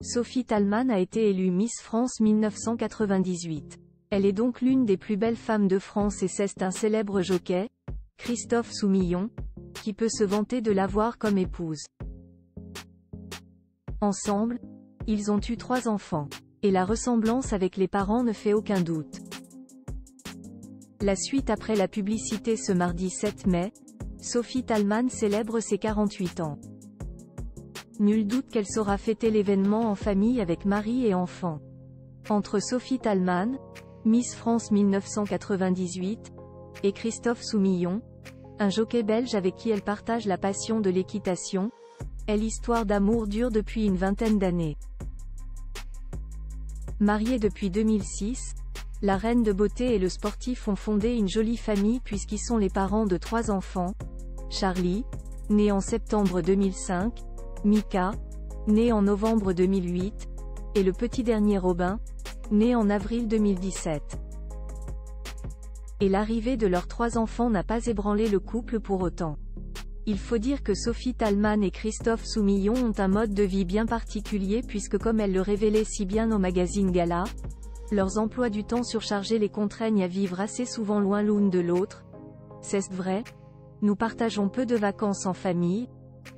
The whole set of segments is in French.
Sophie Thalmann a été élue Miss France 1998. Elle est donc l'une des plus belles femmes de France et c'est un célèbre jockey, Christophe Soumillon, qui peut se vanter de l'avoir comme épouse. Ensemble, ils ont eu 3 enfants. Et la ressemblance avec les parents ne fait aucun doute. La suite après la publicité ce mardi 7 mai, Sophie Thalmann célèbre ses 48 ans. Nul doute qu'elle saura fêter l'événement en famille avec mari et enfants. Entre Sophie Thalmann, Miss France 1998, et Christophe Soumillon, un jockey belge avec qui elle partage la passion de l'équitation, l'histoire d'amour dure depuis une vingtaine d'années. Mariée depuis 2006, la reine de beauté et le sportif ont fondé une jolie famille puisqu'ils sont les parents de 3 enfants, Charlie, né en septembre 2005, Mika, né en novembre 2008, et le petit dernier Robin, né en avril 2017. Et l'arrivée de leurs 3 enfants n'a pas ébranlé le couple pour autant. Il faut dire que Sophie Thalmann et Christophe Soumillon ont un mode de vie bien particulier puisque comme elles le révélaient si bien au magazine Gala, leurs emplois du temps surchargés les contraignent à vivre assez souvent loin l'une de l'autre. C'est vrai, nous partageons peu de vacances en famille,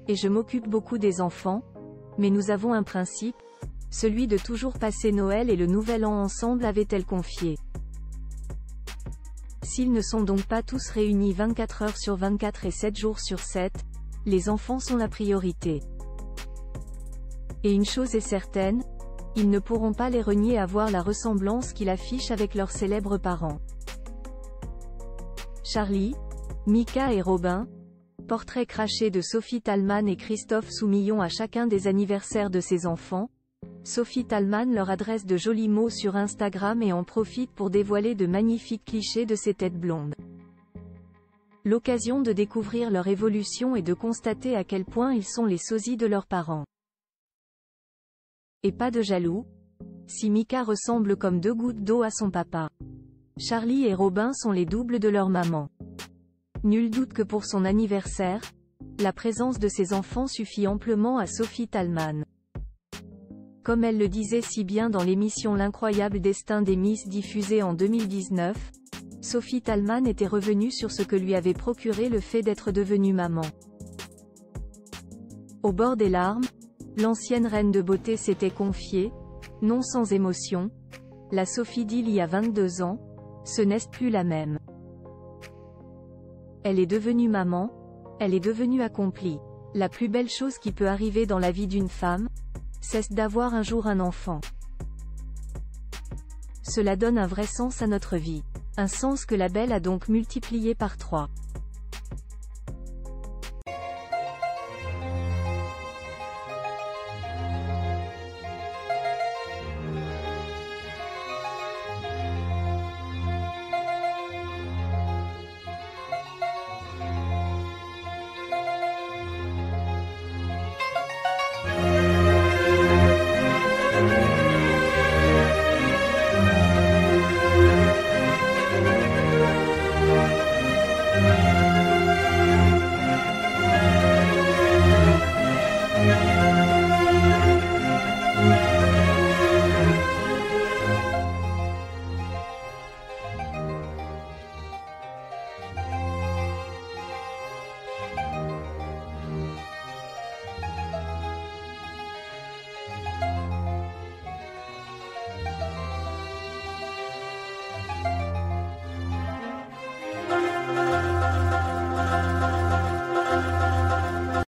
et je m'occupe beaucoup des enfants, mais nous avons un principe, celui de toujours passer Noël et le Nouvel An ensemble, avait-elle confié. S'ils ne sont donc pas tous réunis 24 heures sur 24 et 7 jours sur 7, les enfants sont la priorité. Et une chose est certaine, ils ne pourront pas les renier à voir la ressemblance qu'ils affichent avec leurs célèbres parents. Charlie, Mika et Robin, portrait craché de Sophie Thalmann et Christophe Soumillon à chacun des anniversaires de ses enfants. Sophie Thalmann leur adresse de jolis mots sur Instagram et en profite pour dévoiler de magnifiques clichés de ses têtes blondes. L'occasion de découvrir leur évolution et de constater à quel point ils sont les sosies de leurs parents. Et pas de jaloux, si Mika ressemble comme 2 gouttes d'eau à son papa. Charlie et Robin sont les doubles de leur maman. Nul doute que pour son anniversaire, la présence de ses enfants suffit amplement à Sophie Thalmann. Comme elle le disait si bien dans l'émission L'incroyable destin des Miss diffusée en 2019, Sophie Thalmann était revenue sur ce que lui avait procuré le fait d'être devenue maman. Au bord des larmes, l'ancienne reine de beauté s'était confiée, non sans émotion, la Sophie d'il y a 22 ans, ce n'est plus la même. Elle est devenue maman, elle est devenue accomplie. La plus belle chose qui peut arriver dans la vie d'une femme, c'est d'avoir un jour un enfant. Cela donne un vrai sens à notre vie. Un sens que la belle a donc multiplié par 3.